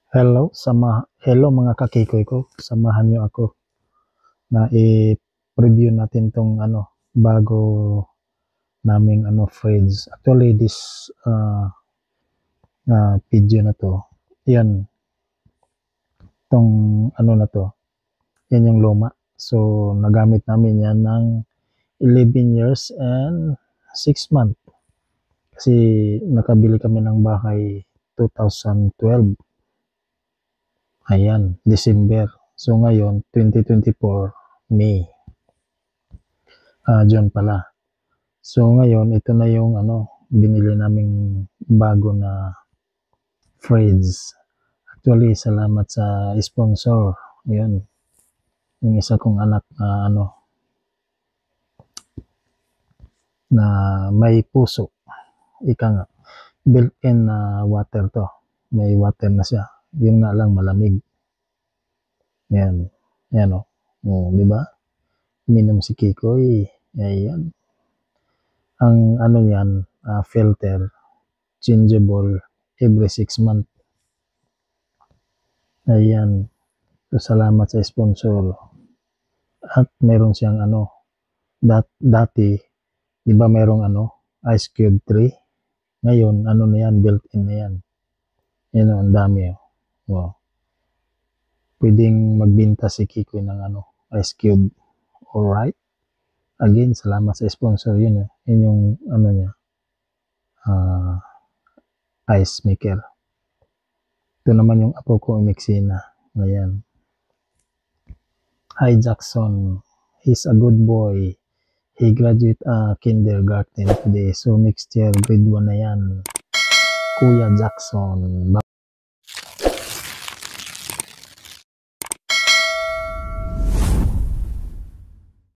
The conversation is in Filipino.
Hello mga kakikoy ko. Samahan niyo ako na i-preview natin tong bago naming fridge. Actually this video na to, yan tong na to. Yan yung luma. So nagamit namin yan ng 11 years and 6 months. Kasi nakabili kami ng bahay 2012. Ayan, December. So ngayon, 2024, May. June pala. So ngayon, ito na yung binili naming bago na fridge. Actually, salamat sa sponsor. Ayan. Yung isa kong anak na na may puso. Ika nga. Built-in na water to. May water na siya. Yun nga lang malamig. Yan. Yan o. Di ba? Minom si Kikoy. Ayan. Ang niyan, filter, changeable every 6 months. Ayan. So, salamat sa sponsor. At meron siyang dati, di ba merong ice cube 3? Ngayon, na yan, built-in na yan. Yan o, ang dami o. Wow. Pwedeng magbenta si Kikoy ng ice cube. Alright. Again, salamat sa sponsor. Yun yung niya. Ice maker. Ito naman yung apo ko, Mexina. Ayan. Hi Jackson. He's a good boy. He graduate kindergarten today. So next year, grade 1 na yan. Kuya Jackson.